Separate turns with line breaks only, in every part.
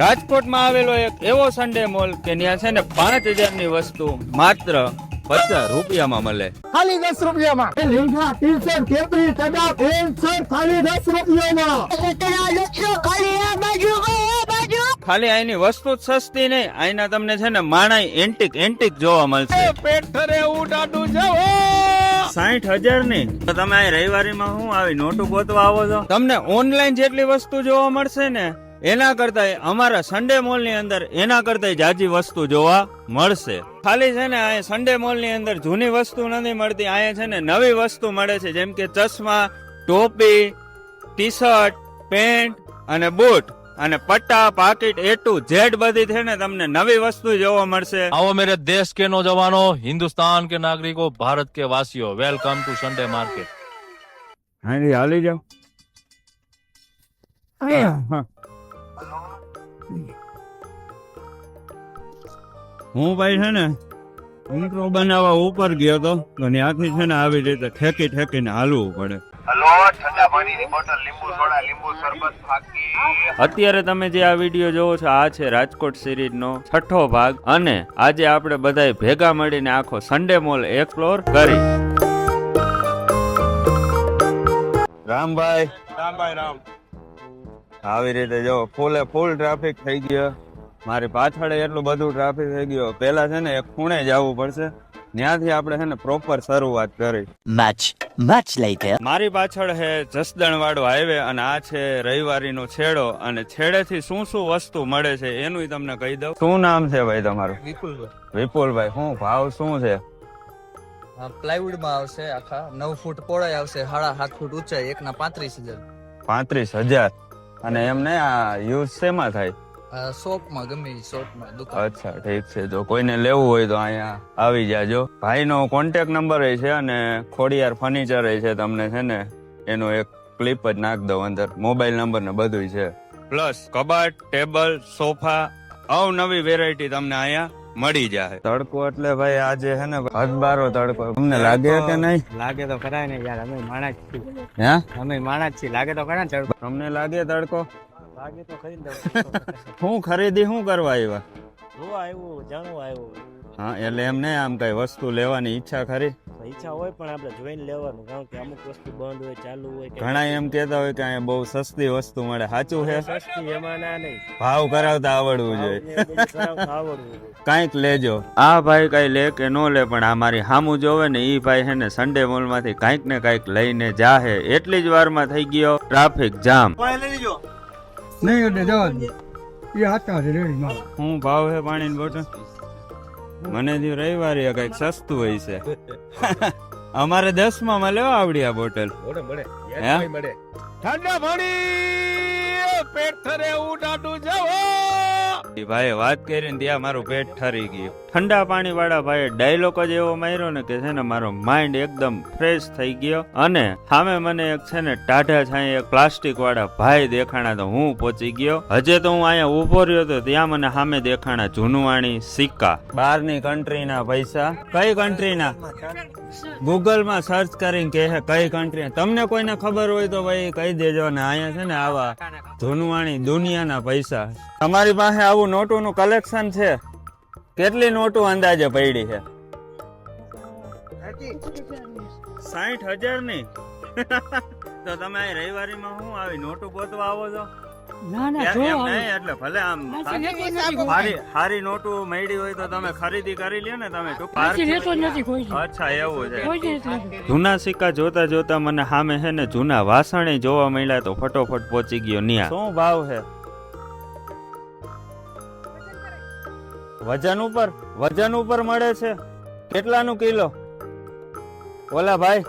રાજકોટમાં આવેલો એક એવો સન્ડે મોલ કે ત્યાં છે ને 5000 ની વસ્તુ માત્ર 50 રૂપિયામાં મળે.
ખાલી 10 રૂપિયામાં લેંઘા ટી-શર્ટ કેપરી કડા પેન્ટ શર્ટ ખાલી 10 રૂપિયામાં.
ખાલી અહીંની વસ્તુ જ સસ્તી નહીં, અહીંના તમને છે ને માણાઈ એન્ટિક જોવા મળશે. પેટ થરે ઉડાડું જાઓ 60,000 ની. તો તમે અહીં રવિવારીમાં હું આવી નોટું ગોતવા આવો છો? તમને ઓનલાઈન જેટલી વસ્તુ જોવા મળશે ને એના કરતા અમારા સન્ડે મોલ ની અંદર એના કરતા જાજી વસ્તુ જોવા મળશે. ખાલી છે ને અહીંયા સન્ડે મોલ ની અંદર જૂની વસ્તુ નથી મળતી, અહીંયા છે ને નવી વસ્તુ મળે છે, જેમ કે ચશ્મા, ટોપી, ટી શર્ટ, પેન્ટ અને બૂટ અને પટ્ટા, પાકીટ, A to Z બધી છે ને તમને નવી વસ્તુ જોવા મળશે.
आओ मेरे देश के नौजवानों, हिंदुस्तान के नागरिकों, भारत के वासियों, वेलकम टू संडे मार्केट.
હાલી જાઓ. હું ભાઈ છે ને ઇન્ટ્રો બનાવવા ઉપર ગયો તો ત્યાંથી છે ને આવી રીતે ઠેકીને હાલવું પડે. અત્યારે તમે જે આ વિડીયો જોવો છો આ છે રાજકોટ સિરીઝનો 6થો ભાગ અને આજે આપણે બધાય ભેગા મળીને આખો સન્ડે મોલ એક્સપ્લોર કરી. રામભાઈ આવી રીતે જો ફૂલ ટ્રાફિક થઈ ગયો. મારી પાછળ એટલું બધું ટ્રાફિક થઈ ગયો. પેલા છે ને એક ખૂણે જવું પડશે, ત્યાંથી આપણે છે ને પ્રોપર શરૂઆત કરી.
much later.
મારી પાછળ છે જસદણ વાળો હાઈવે અને આ છે રવિવારીનો છેડો અને છેડેથી શું વસ્તુ મળે છે એનું તમને કહી દઉં. શું નામ છે ભાઈ તમારું? વિપુલભાઈ. શું ભાવ શું છે?
પ્લાયવુડ માં આવશે આખા 9 ફૂટ પહોળાઈ આવશે, 7.5 ફૂટ ઊંચાઈ, એકના 35,000.
35,000. અને એમને આ યુઝ શેમાં થાય?
શોપમાં, ગમે શોપમાં, દુકાન.
અચ્છા ઠીક છે. જો કોઈને લેવું હોય તો અહીંયા આવી જાજો. ભાઈનો કોન્ટેક્ટ નંબર છે અને ખોડિયાર ફર્નિચર છે, તમને છે ને એનો એક ક્લિપ જ નાખ દઉં અંદર, મોબાઈલ નંબર ને બધું છે. પ્લસ કબાટ, ટેબલ, સોફા, અવનવી વેરાયટી તમને અહીંયા મળી જાય. તડકો એટલે ભાઈ આજે છે ને હદબારો તડકો. તમને લાગે કે નહીં?
લાગે તો ખરા ને યાર, અમે માણસ છીએ.
હે
અમે માણસ છીએ, લાગે તો ખરા ને તડકો.
તમને લાગે તડકો?
લાગે તો ખરી ને.
શું ખરીદી શું કરવા આવ્યા?
જોવા આવ્યું, જાણવા આવ્યું.
હા એટલે એમ નહીં, આમ કઈ વસ્તુ લેવાની ઈચ્છા ખરી?
ઈચ્છા હોય પણ આપણે જોઈને લેવાનું, કારણ કે અમુક વસ્તુ બંધ હોય, ચાલુ હોય.
ઘણા એમ કેતા હોય કે અહીંયા બહુ સસ્તી વસ્તુ મળે. સાચું છે?
સસ્તી એમાં ના નહીં,
ભાવ કરાવતા આવડવું જોઈએ.
આવડવું.
કઈક લેજો. આ ભાઈ કઈ લે કે નો લે પણ આ મારી હામું જોવે ને ઈ ભાઈ છે ને સન્ડે મોલ માંથી કઈક ને કઈક લઈને જાહે. એટલી જ વારમાં થઈ ગયો ટ્રાફિક જામ.
નહીં એટલે જવા દે. એ હાથા છે રેડી માં.
શું ભાવ છે પાણીની બોટલ? મને જે રવિવારે કઈક સસ્તું હોય છે. અમારે 10 માં લેવા આવડી આ બોટલ. હે? ઠંડા પાણી પેટ થરે ઉડાડું જાઓ. ભાઈ વાત કરીને ત્યાં મારું પેટ ઠરી ગયું. ઠંડા પાણી વાળા ભાઈ ડાયલોગ જ એવો માર્યો ને કે છે ને મારો માઇન્ડ એકદમ ફ્રેશ થઈ ગયો. અને સામે મને એક છે ને ટાઢા છાંય એક પ્લાસ્ટિક વાળા ભાઈ દેખાણા તો હું પહોંચી ગયો. હજે તો હું અહીંયા ઉભો રહ્યો તો ત્યાં મને સામે દેખાણા જૂનવાણી સિક્કા. બહારની કન્ટ્રીના પૈસા. કઈ કન્ટ્રીના? ગૂગલ માં સર્ચ કરીને કે કઈ કન્ટ્રી. તમને કોઈને ખબર હોય તો ભાઈ કહી દેજો ને. અહીંયા છે ને આવા જૂનવાણી દુનિયાના પૈસા. તમારી પાસે આવું નોટું નું કલેક્શન છે? કેટલી નોટો અંદાજે પડી છે? 60,000 ની. તો તમે અહીં રવિવારીમાં હું આવી નોટો ગોતવા આવો છો? એટલે ભલે આમ સારી નોટો મળી હોય તો તમે ખરીદી કરી લ્યો ને. તમે અચ્છા એવું છે. જૂના સિક્કા જોતા જોતા મને સામે છે ને જૂના વાસણે જોવા મળ્યા તો ફટોફટ પહોંચી ગયો ન્યા. શું ભાવ છે? વજન ઉપર મળે છે? કેટલાનું કિલો? ઓલા ભાઈ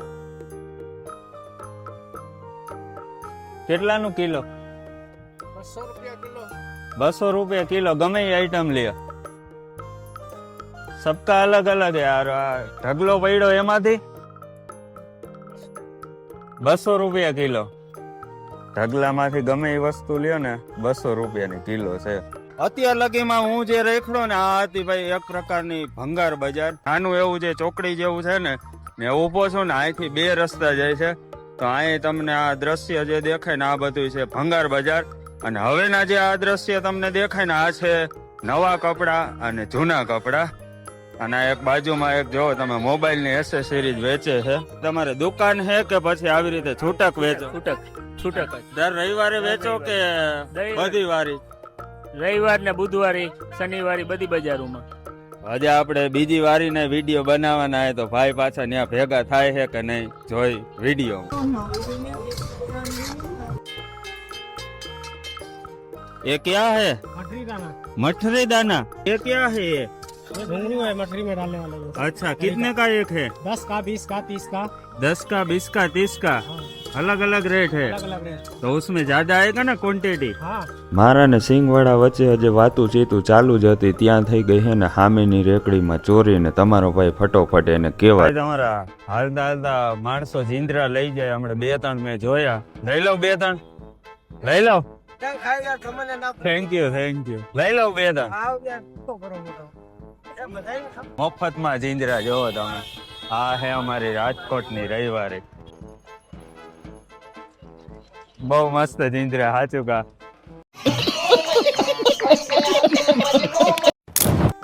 કેટલાનું કિલો? 200 રૂપિયા કિલો. ગમે એ આઈટમ લ્યો. સબકા અલગ અલગ યાર. ઢગલો પડ્યો એમાંથી 200 રૂપિયા કિલો. ઢગલામાંથી ગમે એ વસ્તુ લ્યો ને 200 રૂપિયાની કિલો છે. અત્યાર લગીમાં હું જે રેખડો ને આ હતી ભાઈ એક પ્રકારની ભંગાર બજાર. આનું એવું જે ચોકડી જેવું છે ને ઉભો છું ને અહીંથી 2 રસ્તા જાય છે. તો અહીં તમને આ દ્રશ્ય જે દેખાય ને આ બધું છે ભંગાર બજાર. અને હવેના જે આ દ્રશ્ય તમને દેખાય ને આ છે નવા કપડા અને જૂના કપડા. અને આ એક બાજુમાં એક જો તમે મોબાઈલ ની એસેસરીઝ વેચે છે. તમારે દુકાન છે કે પછી આવી રીતે છૂટક વેચો?
છૂટક
દર રવિવારે વેચો કે બધી વારી?
રવિવાર ને બુધવારે શનિવારે બધી બજારોમાં.
આજે આપણે બીજી વારી ને વિડીયો બનાવવાના હે તો ભાઈ પાછા ત્યાં ભેગા થાય છે કે નહીં જોઈ વિડીયો. ये क्या है?
मठरी दाना
मठरी दाना. ये क्या है ये?
ये घुंगरू है मठरी में डालने वाला ये।
अच्छा कितने का एक है?
10 का 20 का 30 का
10 का 20 का 30 का अलग अलग रेट है.
अलग अलग रेट।
तो उसमें ज्यादा आएगा ना क्वांटिटी?
हाँ
મારા ને સિંગવાડા વચ્ચે હજી વાતું ચીતું ચાલુ જ હતી ત્યાં થઈ ગઈ છે ને હામેની રેકડીમાં ચોરી ને તમારો ભાઈ ફટોફટ એને કેવાય
તમારા હાલતા હાલતા માણસો જીંદરા લઈ જાય. હમણાં 2-3 મેં જોયા. લઈ લો 2-3 લઈ લો. થેન્ક યુ લઈ લો 2-3 મફતમાં જીંદરા જોવો તમે. આ હે અમારી રાજકોટની રવિવારે. બહુ મસ્ત જીંદરા સાચું કા.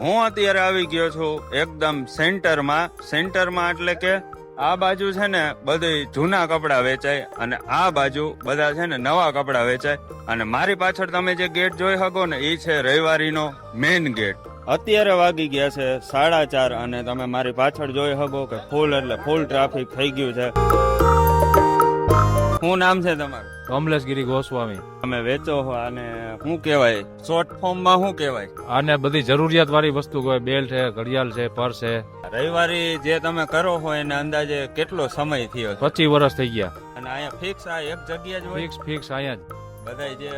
હું અત્યારે આવી ગયો છું એકદમ સેન્ટરમાં એટલે કે આ બાજુ છે ને બધી જૂના કપડા વેચાય અને આ બાજુ બધા છે ને નવા કપડા વેચાય. અને મારી પાછળ તમે જે ગેટ જોઈ શકો ને એ છે રવિવારીનો મેઇન ગેટ. અત્યારે વાગી ગયા છે 4:30 અને તમે મારી પાછળ જોઈ શકો કે ફૂલ એટલે ફૂલ ટ્રાફિક થઈ ગયું છે. શું નામ છે તમારું?
કમલેશગીરી ગોસ્વામી.
તમે વેચો છો અને શું કહેવાય શોર્ટ ફોર્મ માં શું કહેવાય?
આને બધી જરૂરિયાત વાળી વસ્તુ કોઈ બેલ્ટ છે, ઘડિયાળ છે, પર્સ છે.
રવિવારી જે તમે કરો છો એને અંદાજે કેટલો સમય થયો?
25 વર્ષ થઈ ગયા.
અને અહીંયા ફિક્સ આ એક જગ્યા જ હોય?
ફિક્સ અહીંયા
બધા જે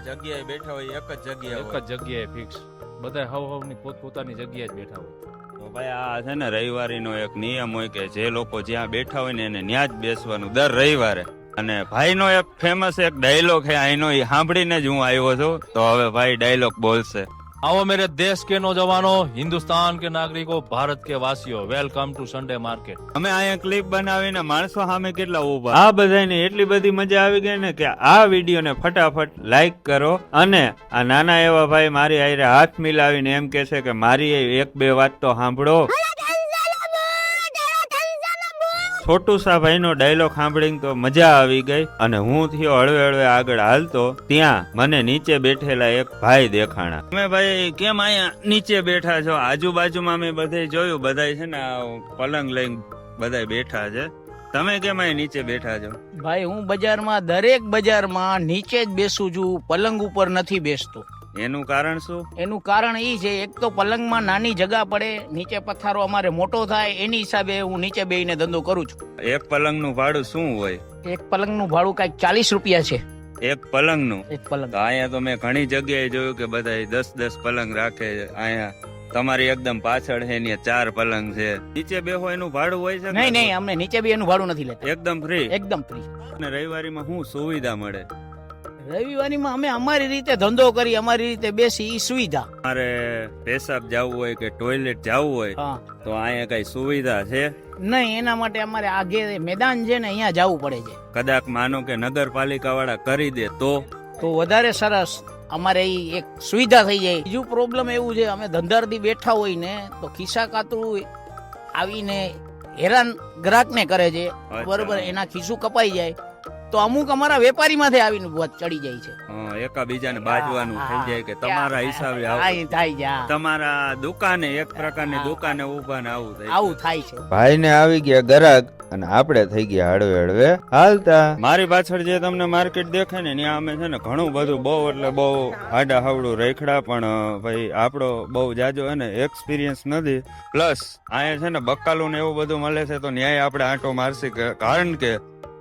જગ્યાએ બેઠા હોય એક જ જગ્યાએ
જ એક જ જગ્યાએ ફિક્સ. બધા હવની પોતપોતાની જગ્યાએ જ બેઠા હોય.
તો ભાઈ આ છે ને રવિવારીનો એક નિયમ હોય કે જે લોકો જ્યાં બેઠા હોય ને એને ત્યાં જ બેસવાનું દર રવિવારે. અને ભાઈનો એક ફેમસ એક ડાયલોગ છે આનો એ સાંભળીને જ હું આવ્યો છું. તો હવે ભાઈ ડાયલોગ બોલશે.
आओ मेरे देश के नौजवानों, हिंदुस्तान के नागरिकों, भारत के वासियों, वेलकम टू संडे मार्केट.
અમે અહીંયા ક્લિપ બનાવીને માણસો સામે કેટલા ઉભા. આ બધાને એટલી બધી મજા આવી ગઈ ને કે આ વિડીયોને ફટાફટ લાઈક કરો. અને આ નાના એવા ભાઈ મારી હારે હાથ મિલાવીને એમ કે છે કે મારી એક બે વાત તો સાંભળો. છોટુસા ભાઈનો ડાયલોગ સાંભળીને તો મજા આવી ગઈ. અને હું થયો હળવે હળવે આગળ હાલતો ત્યાં મને નીચે બેઠેલા એક ભાઈ દેખાણા. તમે ભાઈ કેમ અહીંયા નીચે બેઠા છો? આજુબાજુમાં મેં બધે જોયું બધા છે ને પલંગ લઈને બધા બેઠા છે. તમે કેમ અહીં નીચે બેઠા છો?
ભાઈ હું બજારમાં દરેક બજારમાં નીચે જ બેસું છું, પલંગ ઉપર નથી બેસતો.
એનું કારણ શું?
એનું કારણ એ છે એક તો પલંગમાં નાની જગા પડે, નીચે પથારો અમારે મોટો થાય, એની હિસાબે હું નીચે બેહીને ધંધો કરું છું.
એક પલંગનું ભાડું શું હોય?
એક પલંગનું ભાડું કઈક 40 રૂપિયા છે.
એક પલંગનું?
એક પલંગ.
તો અહીંયા તો મેં ઘણી જગ્યાએ જોયું કે બધા 10-10 પલંગ રાખે છે. અહીંયા તમારી એકદમ પાછળ છે ને 4 પલંગ છે. નીચે બેહો એનું ભાડું હોય છે?
નહીં અમને નીચે બી એનું ભાડું નથી લેતા.
એકદમ ફ્રી?
એકદમ ફ્રી.
અને રવિવારીમાં શું સુવિધા મળે?
રવિવારીમાં અમે અમારી રીતે ધંધો કરી, અમારી રીતે બેસી, ઈ સુવિધા.
મારે પેશાબ જવું હોય કે ટોયલેટ જવું હોય
હા
તો અહીંયા કઈ સુવિધા છે?
નહીં, એના માટે અમારે આગે મેદાન છે ને અહીંયા જવું પડે છે.
કદાચ માનો કે નગરપાલિકા વાળા કરી દે તો
વધારે સરસ. અમારે ઈ એક સુવિધા થઈ જાય. બીજું પ્રોબ્લેમ એવું છે અમે ધંધારથી બેઠા હોય ને તો ખિસ્સા કાતરું આવીને હેરાન ગ્રાહક ને કરે છે. બરોબર, એના ખિસ્સું કપાઈ જાય તો અમુક અમારા વેપારી માંથી આવીને ચડી જાય છે.
એકાબીજાને બાજવાનું થઈ જાય કે તમારા હિસાબે
થાય છે.
તમારા દુકાને એક પ્રકારની દુકાને ઉભા ને આવું
થાય છે.
ભાઈ ને આવી ગયા ગરાગ અને આપણે થઈ ગયા હળવે હળવે હાલતા.
મારી પાછળ જે તમને માર્કેટ દેખાય ને ત્યાં અમે છે ને ઘણું બધું બહુ એટલે બહુ આડા હવડું રેખડા પણ ભાઈ આપણો બહુ જાજો ને એક્સપિરિયન્સ નથી. પ્લસ અહીંયા છે ને બક્કાલું ને એવું બધું મળે છે તો ન્યાય આપણે આંટો મારશી. કારણ કે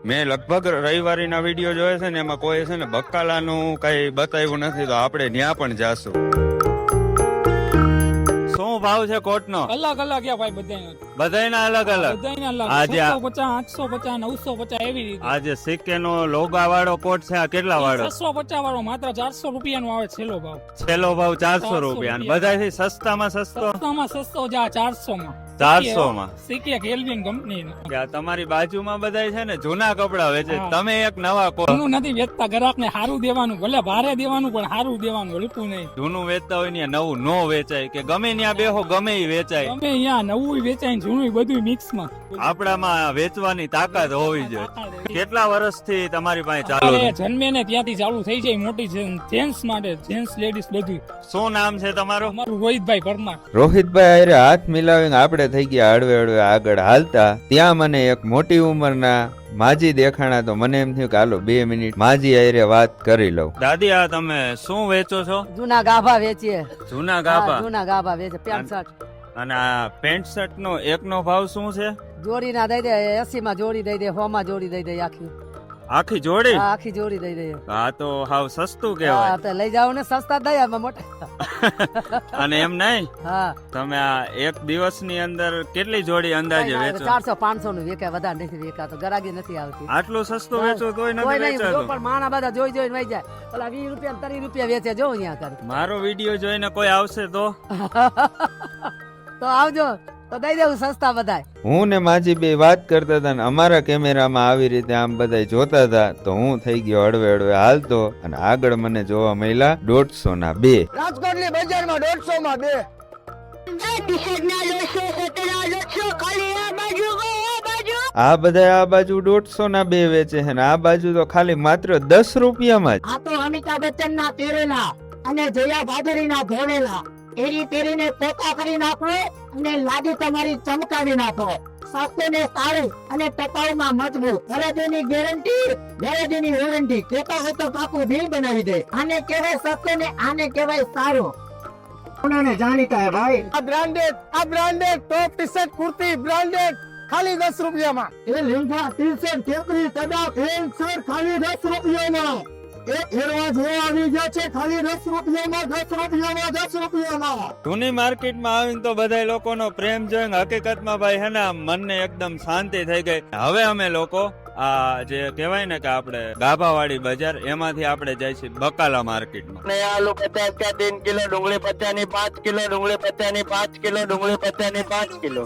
મેં લગભગ રવિવારીના વિડીયો જોયે છે ને એમાં કોઈ છે ને બક્કાલાનું કઈ બતાવ્યું નથી. તો આપણે ત્યાં પણ જાશું. શું ભાવ છે કોટનો?
અલગ અલગ ભાઈ
બધાયના અલગ અલગ. આજે
750, 850, 950 એવી રીતે.
આજે સિક્કેનો લોગા વાળો કોટ છે આ કેટલા વાળો?
650 વાળો માત્ર 400 રૂપિયાનો આવે છેલ્લો ભાવ.
છેલ્લો ભાવ 400 રૂપિયા. બધાથી સસ્તામાં સસ્તો?
સસ્તામાં સસ્તો જા 400 માં.
400 માં
સીકે કેલ્વિન કંપની
કે આ તમારી બાજુમાં બધાય છે ને જૂના કપડા વેચે, તમે એક નવા
જૂનું નથી વેચતા, ગ્રાહકને સારું દેવાનું, ભલે ભારે દેવાનું પણ સારું દેવાનું, હલકું નહીં.
જૂનું વેચતા હોય ને નવું નો વેચાય, કે ગમે ત્યાં બેહો ગમે ઈ વેચાય.
અમે અહીંયા નવું વેચાય ને જૂનું બધું મિક્સમાં.
આપણામાં વેચવાની તાકાત હોવી જોઈએ. કેટલા વર્ષથી તમારી પાસે ચાલુ છે?
જન્મે ને ત્યાંથી ચાલુ થઈ જાય, મોટી જેન્ટ્સ માટે, જેન્ટ્સ લેડીઝ બધું.
શું નામ છે તમારું?
અમારું રોહિતભાઈ પરમાર.
રોહિતભાઈ હારે હાથ મિલાવીને આપણે થઈ ગયા હળવે હળવે આગળ હાલતા. ત્યાં મને એક મોટી ઉંમરના માજી દેખાણા તો મને એમ થયું કે હાલો 2 મિનિટ માજી હારે વાત કરી લઉં.
દાદી, આ તમે શું વેચો છો?
જૂના ગાભા વેચીએ.
જૂના ગાભા.
જૂના ગાભા વેચે, પેન્ટ શર્ટ.
અને આ પેન્ટ શર્ટ નો એકનો ભાવ શું છે?
જોડી ના દઈ દે, 80 માં જોડી દઈ દે, 100 માં જોડી દઈ દે,
આખી જોડી?
હા, આખી જોડી દઈ દે.
આ તો હાવ સસ્તું
હા,
કહેવાય.
તો લઈ જાવ ને, સસ્તા દઈ આમાં મોટા.
અને એમ નહીં,
હા,
તમે આ એક દિવસની અંદર કેટલી જોડી અંદાજે વેચો?
400 500 નું વેચાય, વધારે નથી વેચાતો, ગરાગી નથી આવતી.
આટલું સસ્તું વેચો તોય
કોઈ
નથી
નહીં, જો
વેચાતું?
પણ માણા બધા જોઈ જોઈને વહી જાય. ઓલા 20 રૂપિયા 30 રૂપિયા વેચે, જો અહીંયા કરે.
મારો વિડીયો જોઈને કોઈ આવશે તો?
તો આવજો, તો દઈ દેવું સસ્તા બધાય.
હું ને માજી બે વાત કરતા હતા ને અમારા કેમેરામાં આવી રીતે આમ બધા જોતા હતા તો હું થઈ ગયો હળવે હળવે હાલતો અને આગળ મને જોવા મળ્યા 150 ના 2.
રાજકોટની બજારમાં 150 માં 2.
આ બધા આ બાજુ 150 ના 2 વેચે છે ને આ બાજુ તો ખાલી માત્ર 10 રૂપિયામાં જ.
આ તો અમિતાભ બચ્ચન ના પહેરેલા અને જયા ભાદરી ના ધોળેલા એરી પહેરીને પોતા કરી નાખો અને લાદી તમારી ચમકાવી નાખો. સ્વાસ્થ્ય ને સારું અને ટકાઉમાં મજબૂત, ખરીદીની ગેરંટી, ગેરંટીની વોરંટી. કહેતા હોય તો કાકુ બિલ બનાવી દે. આને કહેવાય સસ્તો ને આને કહેવાય સારો. ઉन्होंने જાણીતા હે ભાઈ. આ branded top t-shirt kurti branded ખાલી 10 રૂપિયામાં. એ લેંઘા ટી-શર્ટ કેપરી તડા પેન્ટ શર્ટ ખાલી 10 રૂપિયામાં. એક હેરવા જેવા આવી ગયા છે ખાલી 10 રૂપિયામાં, 10 રૂપિયામાં, 10 રૂપિયામાં.
જૂની માર્કેટમાં આવીને તો બધા લોકોનો પ્રેમ જોઈને હકીકતમાં ભાઈ હે ને મનને એકદમ શાંતિ થઈ ગઈ. હવે અમે લોકો આ જે કહેવાય ને કે આપણે ગાભાવાળી બજાર એમાંથી આપણે જાય છે બકાલા માર્કેટમાં.
આલુ 50 का 3 किलो, डूंगली 50 ની 5 કિલો, डूंगली 50 ની 5 કિલો, डूंगली 50 ની 5 કિલો.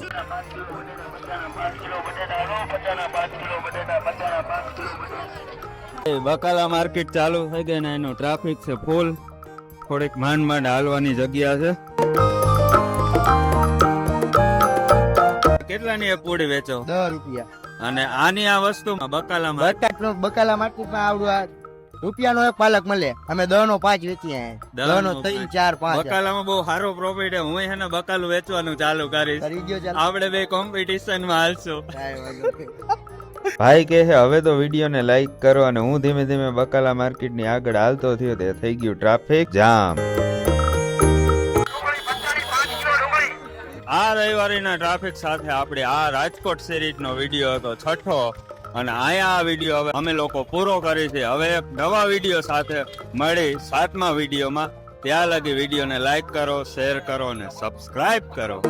બકાલા માર્કેટ ચાલુ થઈ ગઈ ને એનો ટ્રાફિક છે ફૂલ. થોડીક માંડ માંડ હાલવાની જગ્યા છે. કેટલાની એક પૂડી વેચો?
10 રૂપિયા.
અને આની આ વસ્તુ બકાલામાં
બકાલા માર્કેટમાં આવડું રૂપિયાનો એક પાલક મળે. અમે 10 નો 5 વેચીએ. 10 નો 3 4 5.
બકાલામાં બહુ સારો પ્રોફિટ છે. હું છે ને બકાલું વેચવાનું ચાલુ કરીશ.
કરી ગયો ચાલ.
આપણે બે કોમ્પિટિશન માં હાલશું.
ભાઈ કહે છે હવે તો વિડીયોને લાઈક કરો અને હું ધીમે ધીમે બકાલા માર્કેટની આગળ હાલતો થયો તે થઈ ગયું ટ્રાફિક જામ.
આ રવિવારીના ટ્રાફિક સાથે આપણે આ રાજકોટ સિરીઝનો વિડીયો હતો 6થો અને અહીંયા આ વિડીયો હવે અમે લોકો પૂરો કરી છે. હવે એક નવા વિડીયો સાથે મળી 7મા વિડીયોમાં. ત્યાં લગી વિડીયોને લાઈક કરો, શેર કરો અને સબસ્ક્રાઇબ કરો.